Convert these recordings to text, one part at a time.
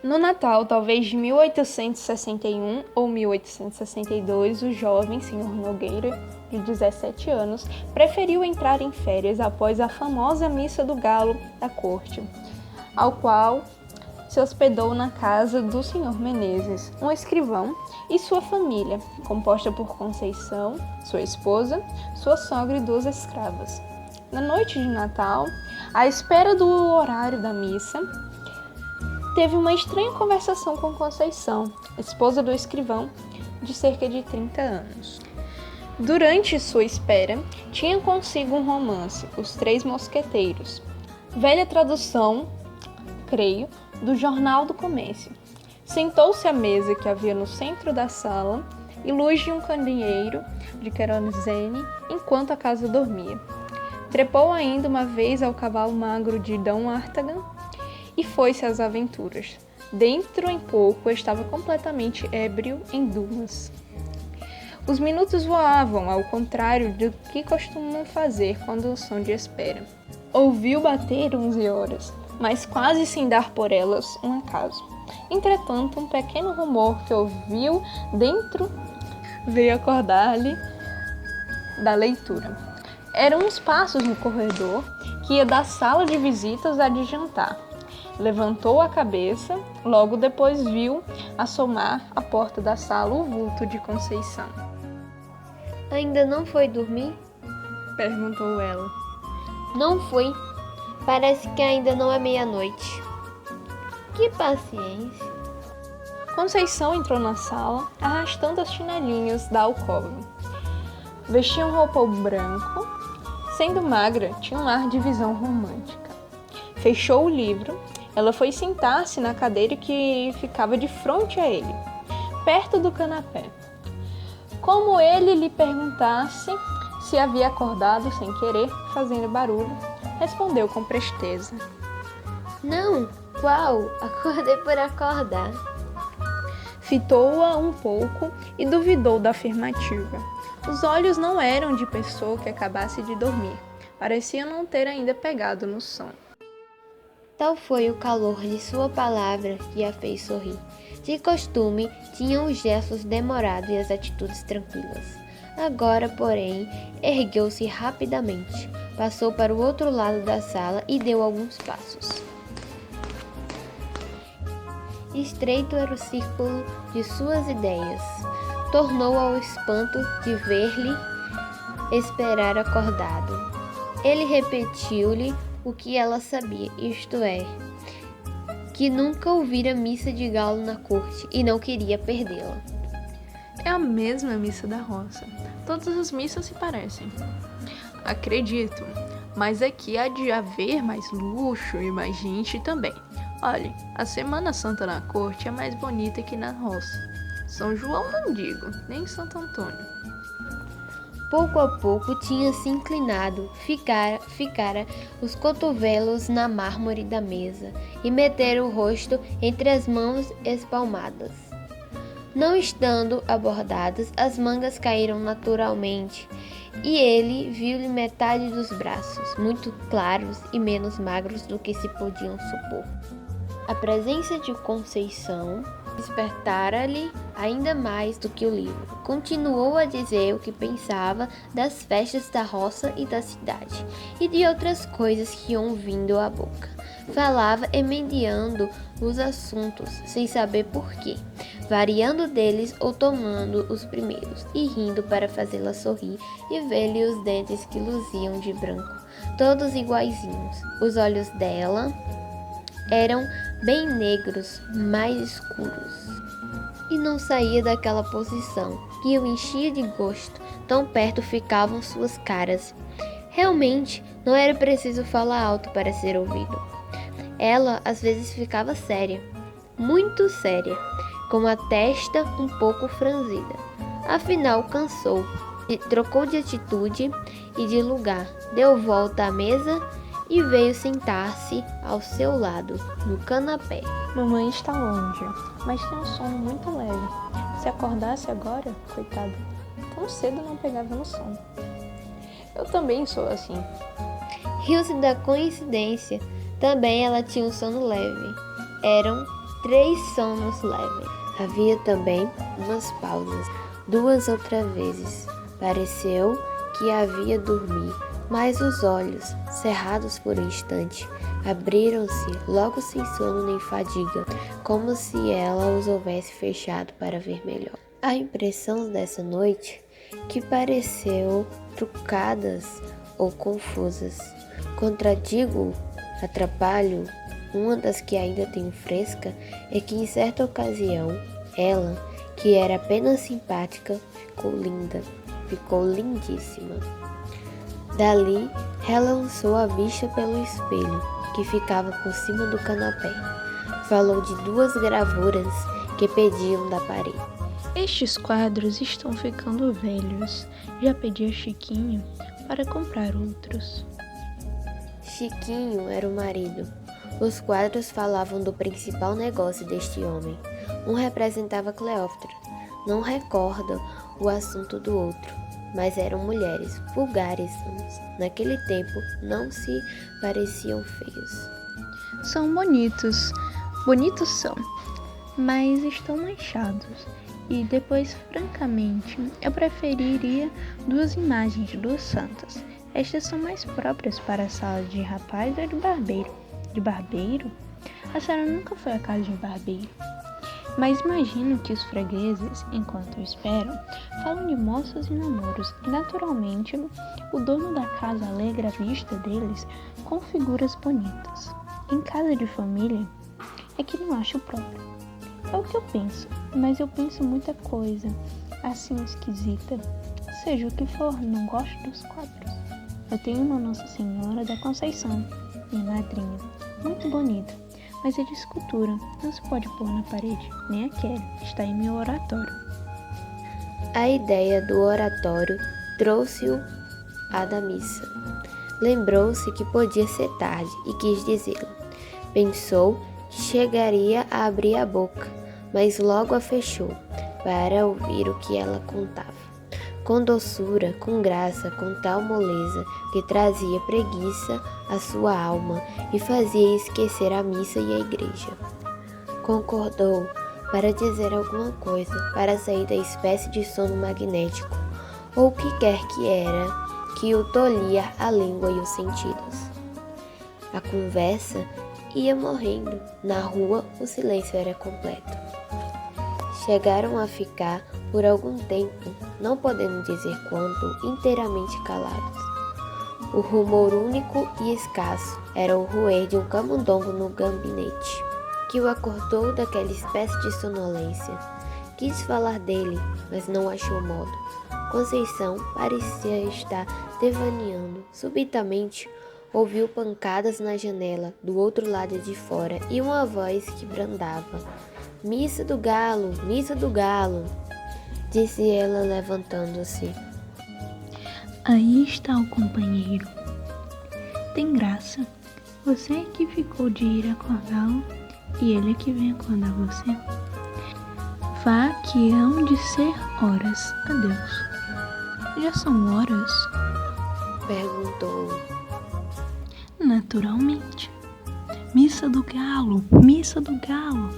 No Natal, talvez de 1861 ou 1862, o jovem Sr. Nogueira, de 17 anos, preferiu entrar em férias após a famosa Missa do Galo da corte, ao qual se hospedou na casa do Sr. Menezes, um escrivão, e sua família, composta por Conceição, sua esposa, sua sogra e 2 escravas. Na noite de Natal, à espera do horário da missa, teve uma estranha conversação com Conceição, esposa do escrivão, de cerca de 30 anos. Durante sua espera, tinha consigo um romance, Os Três Mosqueteiros, velha tradução, creio, do Jornal do Comércio. Sentou-se à mesa que havia no centro da sala e luz de um candeeiro de querosene enquanto a casa dormia. Trepou ainda uma vez ao cavalo magro de D. Artagan e foi-se às aventuras. Dentro em pouco estava completamente ébrio em dumas. Os minutos voavam, ao contrário do que costumam fazer quando são de espera. Ouviu bater 11 horas, mas quase sem dar por elas um acaso. Entretanto, um pequeno rumor que ouviu dentro veio acordar-lhe da leitura. Eram uns passos no corredor que ia da sala de visitas à de jantar. Levantou a cabeça, logo depois viu assomar à porta da sala o vulto de Conceição. Ainda não foi dormir? Perguntou ela. Não fui. Parece que ainda não é meia-noite. Que paciência. Conceição entrou na sala, arrastando as chinelinhas da alcova. Vestia um roupão branco, sendo magra, tinha um ar de visão romântica. Fechou o livro, ela foi sentar-se na cadeira que ficava de frente a ele, perto do canapé. Como ele lhe perguntasse se havia acordado sem querer, fazendo barulho, respondeu com presteza. Não, qual? Acordei por acordar. Fitou-a um pouco e duvidou da afirmativa. Os olhos não eram de pessoa que acabasse de dormir. Parecia não ter ainda pegado no sono. Tal foi o calor de sua palavra que a fez sorrir. De costume, tinha os gestos demorados e as atitudes tranquilas. Agora, porém, ergueu-se rapidamente, passou para o outro lado da sala e deu alguns passos. Estreito era o círculo de suas ideias. Tornou ao espanto de ver-lhe esperar acordado. Ele repetiu-lhe o que ela sabia, isto é, que nunca ouvira missa de galo na corte e não queria perdê-la. É a mesma missa da roça. Todas as missas se parecem. Acredito, mas aqui há de haver mais luxo e mais gente também. Olhe, a Semana Santa na corte é mais bonita que na roça. São João não digo, nem Santo Antônio. Pouco a pouco tinha se inclinado, ficara os cotovelos na mármore da mesa e metera o rosto entre as mãos espalmadas. Não estando abordadas, as mangas caíram naturalmente e ele viu-lhe metade dos braços, muito claros e menos magros do que se podiam supor. A presença de Conceição despertara-lhe ainda mais do que o livro. Continuou a dizer o que pensava das festas da roça e da cidade, e de outras coisas que iam vindo à boca. Falava emendando os assuntos, sem saber porquê, variando deles ou tomando os primeiros, e rindo para fazê-la sorrir e ver-lhe os dentes que luziam de branco, todos iguaizinhos. Os olhos dela eram bem negros, mais escuros. E não saía daquela posição, que o enchia de gosto, tão perto ficavam suas caras. Realmente, não era preciso falar alto para ser ouvido. Ela, às vezes, ficava séria, muito séria, com a testa um pouco franzida. Afinal, cansou, trocou de atitude e de lugar, deu volta à mesa e veio sentar-se ao seu lado, no canapé. Mamãe está longe, mas tem um sono muito leve. Se acordasse agora, coitada, tão cedo não pegava no sono. Eu também sou assim. Riu-se da coincidência. Também ela tinha um sono leve. Eram 3 sonos leves. Havia também umas pausas, 2 ou 3 vezes. Pareceu que havia dormir, mas os olhos, cerrados por um instante, abriram-se logo sem sono nem fadiga, como se ela os houvesse fechado para ver melhor. A impressão dessa noite, que pareceu trucadas ou confusas. Contradigo, atrapalho, uma das que ainda tenho fresca, é que em certa ocasião, ela, que era apenas simpática, ficou linda, ficou lindíssima. Dali, relançou a vista pelo espelho, que ficava por cima do canapé. Falou de 2 gravuras que pediam da parede. Estes quadros estão ficando velhos. Já pedi a Chiquinho para comprar outros. Chiquinho era o marido. Os quadros falavam do principal negócio deste homem. Um representava Cleópatra. Não recordo o assunto do outro, mas eram mulheres vulgares. Naquele tempo não se pareciam feios. São bonitos. Bonitos são, mas estão manchados. E depois, francamente, eu preferiria 2 imagens de 2 santas. Estas são mais próprias para a sala de rapaz ou de barbeiro. De barbeiro? A senhora nunca foi à casa de barbeiro. Mas imagino que os fregueses, enquanto esperam, falam de moças e namoros. E naturalmente, o dono da casa alegra a vista deles com figuras bonitas. Em casa de família, é que não acho próprio. É o que eu penso, mas eu penso muita coisa, assim esquisita. Seja o que for, não gosto dos quadros. Eu tenho uma Nossa Senhora da Conceição, minha madrinha, muito bonita, mas é de escultura, não se pode pôr na parede, nem aquela, está em meu oratório. A ideia do oratório trouxe-o à da missa. Lembrou-se que podia ser tarde e quis dizê-lo. Pensou que chegaria a abrir a boca, mas logo a fechou, para ouvir o que ela contava. Com doçura, com graça, com tal moleza, que trazia preguiça à sua alma e fazia esquecer a missa e a igreja. Concordou para dizer alguma coisa, para sair da espécie de sono magnético, ou o que quer que era, que o tolhia a língua e os sentidos. A conversa ia morrendo. Na rua, o silêncio era completo. Chegaram a ficar, por algum tempo, não podendo dizer quanto, inteiramente calados. O rumor único e escasso era o roer de um camundongo no gabinete, que o acordou daquela espécie de sonolência. Quis falar dele, mas não achou modo. Conceição parecia estar devaneando. Subitamente, ouviu pancadas na janela, do outro lado de fora, e uma voz que brandava. Missa do galo, disse ela levantando-se. Aí está o companheiro. Tem graça. Você é que ficou de ir acordá-lo e ele é que vem acordar você. Vá que hão de ser horas. Adeus. Já são horas? Perguntou. Naturalmente. Missa do galo, missa do galo.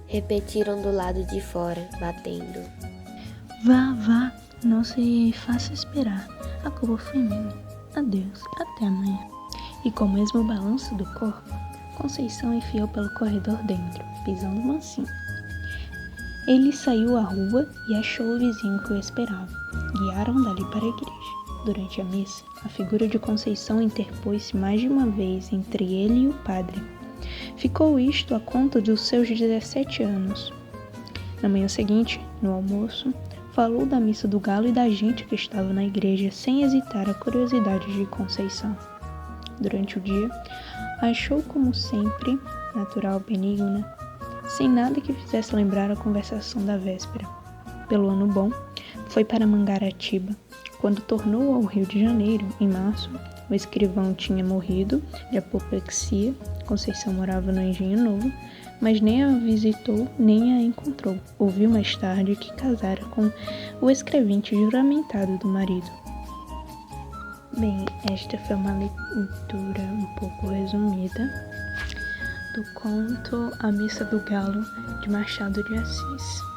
Repetiram do lado de fora, batendo. Vá, não se faça esperar. A culpa foi minha. Adeus, até amanhã. E com o mesmo balanço do corpo, Conceição enfiou pelo corredor dentro, pisando mansinho. Ele saiu à rua e achou o vizinho que o esperava. Guiaram dali para a igreja. Durante a missa, a figura de Conceição interpôs-se mais de uma vez entre ele e o padre. Ficou isto a conta dos seus 17 anos. Na manhã seguinte, no almoço, falou da missa do galo e da gente que estava na igreja sem hesitar a curiosidade de Conceição. Durante o dia, achou como sempre, natural benigna, sem nada que fizesse lembrar a conversação da véspera. Pelo ano bom, foi para Mangaratiba. Quando tornou ao Rio de Janeiro, em março, o escrivão tinha morrido de apoplexia. Conceição morava no Engenho Novo, mas nem a visitou nem a encontrou. Ouviu mais tarde que casara com o escrevente juramentado do marido. Bem, esta foi uma leitura um pouco resumida do conto A Missa do Galo, de Machado de Assis.